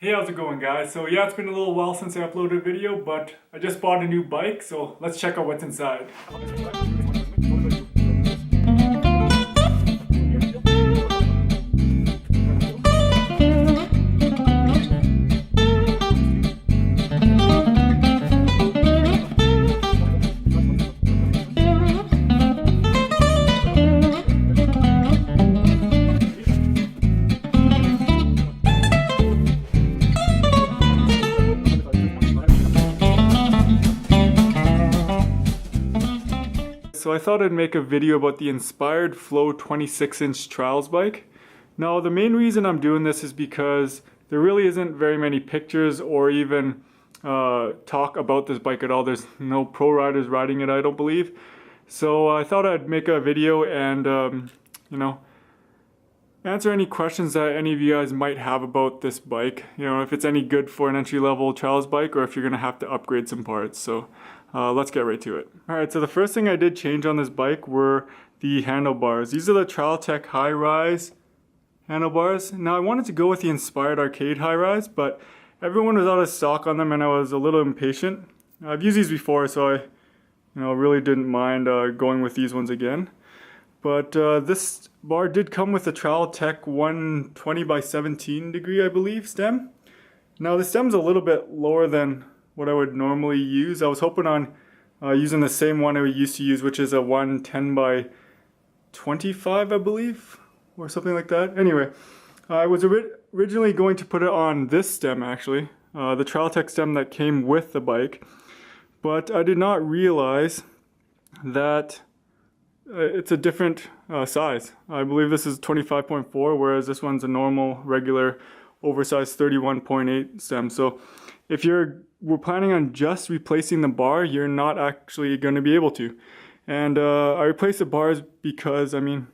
Hey, how's it going, guys? So yeah, it's been a little while since I uploaded a video, but I just bought a new bike, so let's check out what's inside. So I thought I'd make a video about the Inspired Flow 26-inch trials bike. Now the main reason I'm doing this is because there really isn't very many pictures or even talk about this bike at all. There's no pro riders riding it, I don't believe. So I thought I'd make a video and answer any questions that any of you guys might have about this bike. You know, if it's any good for an entry-level trials bike or if you're gonna have to upgrade some parts. So let's get right to it. Alright, so the first thing I did change on this bike were the handlebars. These are the Trialtech High Rise handlebars. Now I wanted to go with the Inspired Arcade High Rise, but everyone was out of stock on them and I was a little impatient. I've used these before, so I really didn't mind going with these ones again. But this bar did come with a Trialtech 120 by 17 degree, I believe, stem. Now the stem's a little bit lower than what I would normally use. I was hoping on using the same one I used to use, which is a 110 by 25, I believe, or something like that. Anyway, I was originally going to put it on this stem, actually, the Trialtech stem that came with the bike, but I did not realize that it's a different size. I believe this is 25.4, whereas this one's a normal, regular, oversized 31.8 stem. So if we're planning on just replacing the bar, you're not actually going to be able to. And I replaced the bars because, I mean,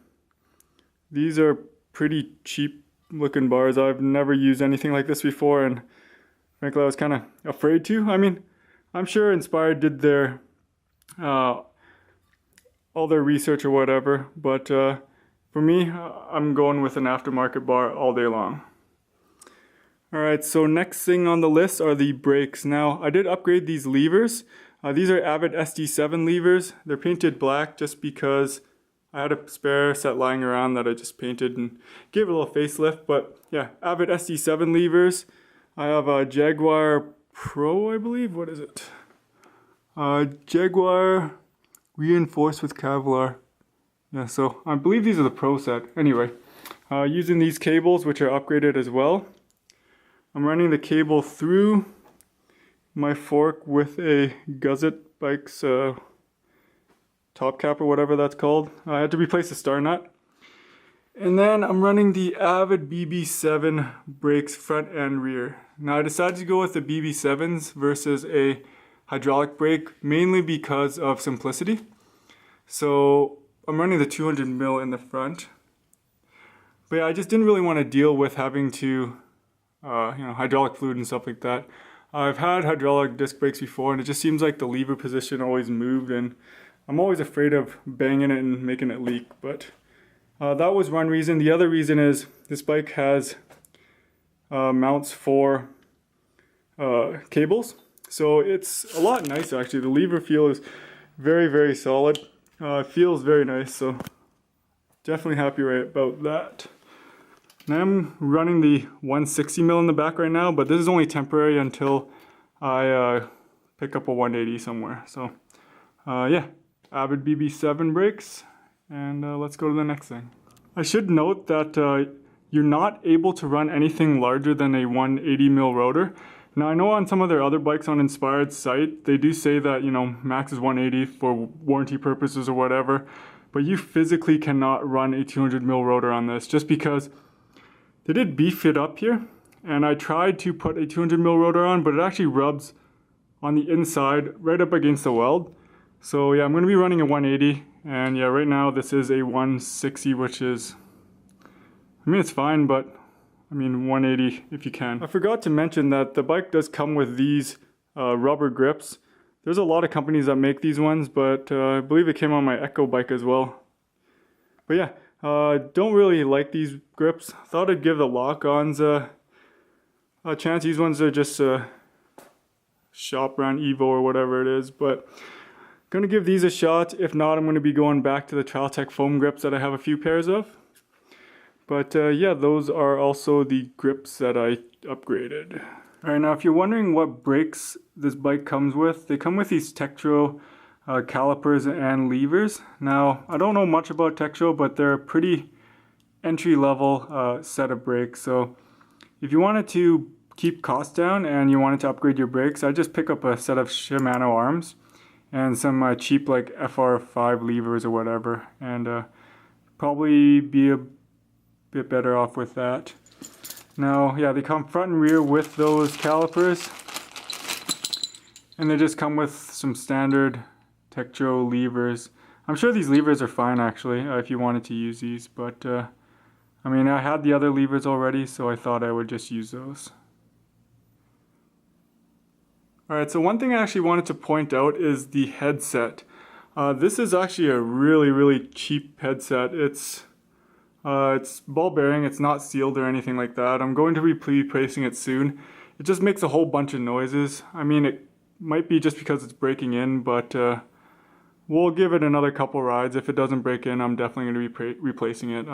these are pretty cheap looking bars. I've never used anything like this before, and frankly I was kind of afraid to. I mean, I'm sure Inspired did their all their research or whatever, but for me, I'm going with an aftermarket bar all day long. Alright, so next thing on the list are the brakes. Now, I did upgrade these levers. These are Avid SD7 levers. They're painted black just because I had a spare set lying around that I just painted and gave it a little facelift. But yeah, Avid SD7 levers. I have a Jaguar Pro, I believe. What is it? Jaguar reinforced with Kevlar. Yeah, so I believe these are the Pro set. Anyway, using these cables, which are upgraded as well. I'm running the cable through my fork with a Guzet Bikes top cap or whatever that's called. I had to replace the star nut. And then I'm running the Avid BB7 brakes front and rear. Now I decided to go with the BB7s versus a hydraulic brake mainly because of simplicity. So I'm running the 200 mil in the front. But yeah, I just didn't really want to deal with having to hydraulic fluid and stuff like that. I've had hydraulic disc brakes before and it just seems like the lever position always moved and I'm always afraid of banging it and making it leak. But that was one reason. The other reason is this bike has mounts for cables. So it's a lot nicer actually. The lever feel is very, very solid. It feels very nice, so definitely happy right about that. Now I'm running the 160 mil in the back right now, but this is only temporary until I pick up a 180 somewhere. So yeah, Avid BB7 brakes, and let's go to the next thing. I should note that you're not able to run anything larger than a 180 mil rotor. Now I know on some of their other bikes on Inspired's site, they do say that, max is 180 for warranty purposes or whatever, but you physically cannot run a 200 mil rotor on this just because they did beef it up here, and I tried to put a 200 mil rotor on, but it actually rubs on the inside right up against the weld. So yeah, I'm going to be running a 180, and yeah, right now this is a 160, which is, I mean, it's fine, but I mean 180 if you can. I forgot to mention that the bike does come with these rubber grips. There's a lot of companies that make these ones, but I believe it came on my Echo bike as well. But yeah, don't really like these grips. Thought I'd give the lock-ons a chance. These ones are just shop brand Evo or whatever it is, but gonna give these a shot. If not, I'm gonna be going back to the Trialtech foam grips that I have a few pairs of. But yeah, those are also the grips that I upgraded. All right, now if you're wondering what brakes this bike comes with, they come with these Tektro calipers and levers. Now, I don't know much about Tektro, but they're a pretty entry-level set of brakes. So if you wanted to keep costs down and you wanted to upgrade your brakes, I just pick up a set of Shimano arms and some cheap like FR5 levers or whatever, and probably be a bit better off with that. Now, yeah, they come front and rear with those calipers, and they just come with some standard Tektro levers. I'm sure these levers are fine actually, if you wanted to use these, but I mean, I had the other levers already, so I thought I would just use those. Alright, so one thing I actually wanted to point out is the headset. This is actually a really cheap headset. It's ball bearing, it's not sealed or anything like that. I'm going to be replacing it soon. It just makes a whole bunch of noises. I mean, it might be just because it's breaking in, but we'll give it another couple rides. If it doesn't break in, I'm definitely going to be replacing it.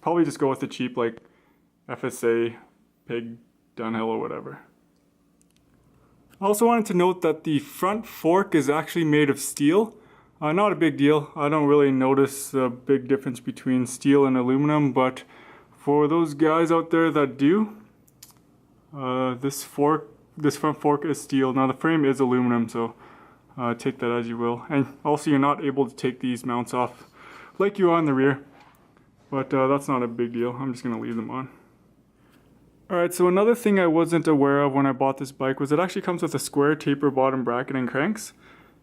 Probably just go with the cheap like FSA, Pig, Dunhill or whatever. I also wanted to note that the front fork is actually made of steel. Not a big deal. I don't really notice a big difference between steel and aluminum, but for those guys out there that do, this front fork is steel. Now the frame is aluminum, so take that as you will. And also you're not able to take these mounts off like you are on the rear, but that's not a big deal. I'm just going to leave them on. Alright, so another thing I wasn't aware of when I bought this bike was it actually comes with a square taper bottom bracket and cranks.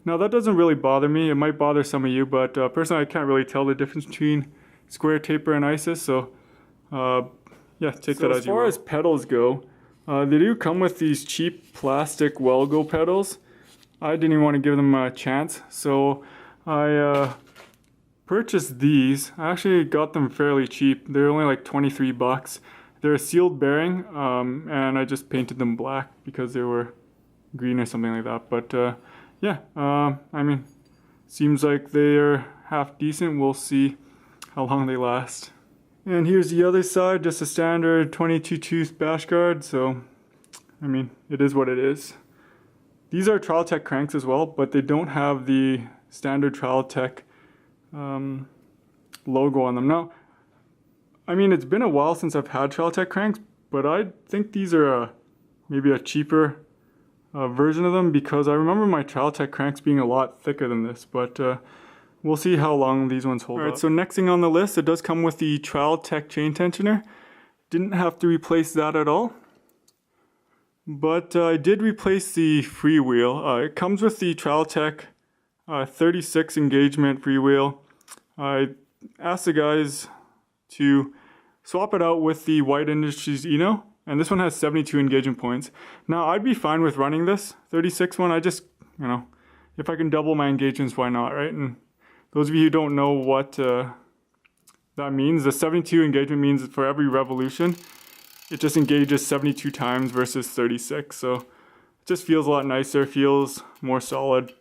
Now that doesn't really bother me. It might bother some of you, but personally I can't really tell the difference between square taper and ISIS, so yeah, take that as you will. As far as pedals go, they do come with these cheap plastic Wellgo pedals. I didn't even want to give them a chance, so I purchased these. I actually got them fairly cheap. They're only like 23 bucks. They're a sealed bearing, and I just painted them black because they were green or something like that. But yeah, I mean, seems like they're half decent. We'll see how long they last. And here's the other side, just a standard 22 tooth bash guard. So, I mean, it is what it is. These are Trialtech cranks as well, but they don't have the standard Trialtech logo on them. Now, I mean, it's been a while since I've had Trialtech cranks, but I think these are maybe a cheaper version of them, because I remember my Trialtech cranks being a lot thicker than this, but we'll see how long these ones hold up. Alright, so next thing on the list, it does come with the Trialtech chain tensioner. Didn't have to replace that at all, but I did replace the freewheel. It comes with the Trialtech 36 engagement freewheel. I asked the guys to swap it out with the White Industries Eno, and this one has 72 engagement points. Now I'd be fine with running this 36 one. I just, you know, if I can double my engagements, why not, right? And those of you who don't know what that means, the 72 engagement means that for every revolution it just engages 72 times versus 36, so it just feels a lot nicer, feels more solid.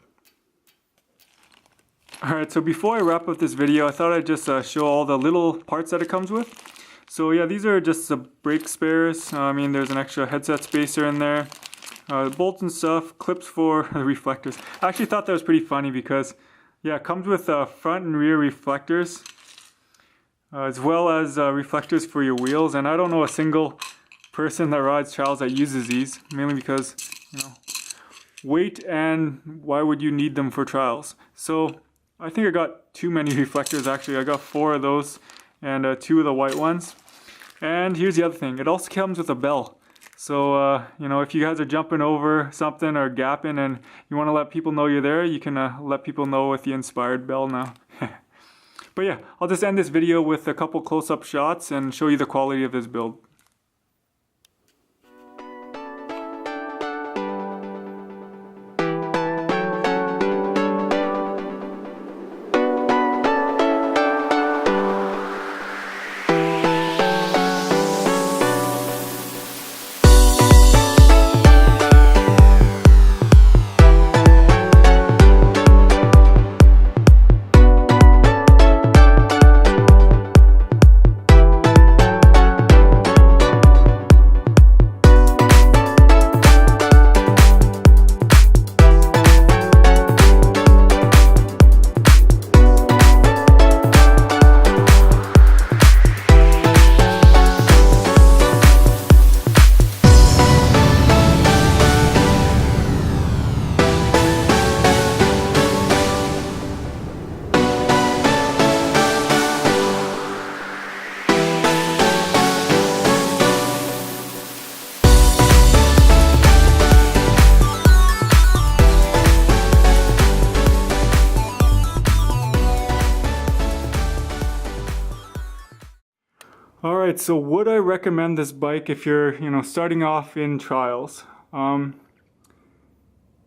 Alright, so before I wrap up this video, I thought I'd just show all the little parts that it comes with. So yeah, these are just the brake spares. I mean, there's an extra headset spacer in there. Bolts and stuff, clips for reflectors. I actually thought that was pretty funny because, yeah, it comes with front and rear reflectors, as well as reflectors for your wheels. And I don't know a single person that rides trials that uses these, mainly because, you know, weight and why would you need them for trials? So I think I got too many reflectors actually. I got 4 of those and 2 of the white ones. And here's the other thing, it also comes with a bell. So, you know, if you guys are jumping over something or gapping and you want to let people know you're there, you can let people know with the inspired bell now. But yeah, I'll just end this video with a couple close-up shots and show you the quality of this build. Alright, so would I recommend this bike if you're, starting off in trials?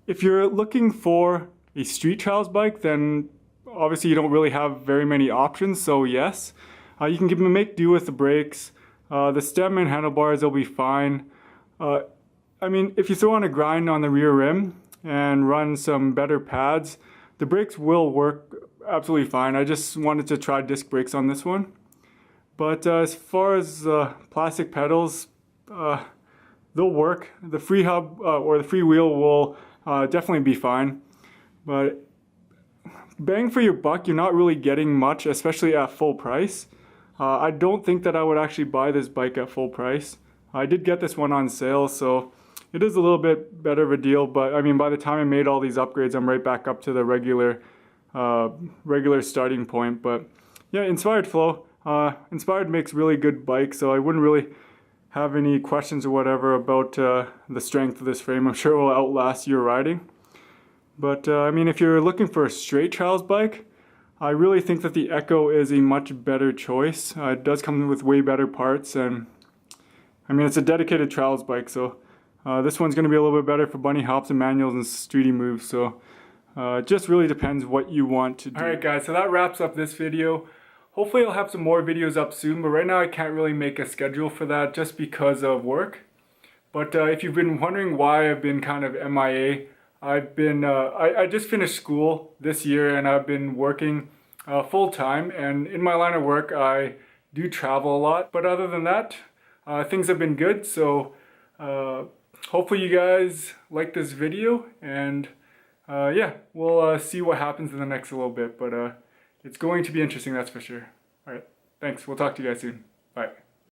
If you're looking for a street trials bike, then obviously you don't really have very many options, so yes. You can make do with the brakes. The stem and handlebars will be fine. If you throw on a grind on the rear rim and run some better pads, the brakes will work absolutely fine. I just wanted to try disc brakes on this one. But as far as plastic pedals, they'll work. The free hub or the free wheel will definitely be fine. But bang for your buck, you're not really getting much, especially at full price. I don't think that I would actually buy this bike at full price. I did get this one on sale, so it is a little bit better of a deal, but by the time I made all these upgrades, I'm right back up to the regular starting point. But yeah, Inspired Flow. Inspired makes really good bikes, so I wouldn't really have any questions or whatever about the strength of this frame. I'm sure it will outlast your riding. But if you're looking for a straight trials bike, I really think that the Echo is a much better choice. It does come with way better parts, and it's a dedicated trials bike, so this one's going to be a little bit better for bunny hops and manuals and streety moves, so it just really depends what you want to do. Alright guys, so that wraps up this video. Hopefully I'll have some more videos up soon, but right now I can't really make a schedule for that just because of work. But if you've been wondering why I've been kind of MIA, I just finished school this year and I've been working full-time, and in my line of work I do travel a lot. But other than that, things have been good, so hopefully you guys like this video, and yeah, we'll see what happens in the next little bit, but it's going to be interesting, that's for sure. Alright, thanks, we'll talk to you guys soon. Bye.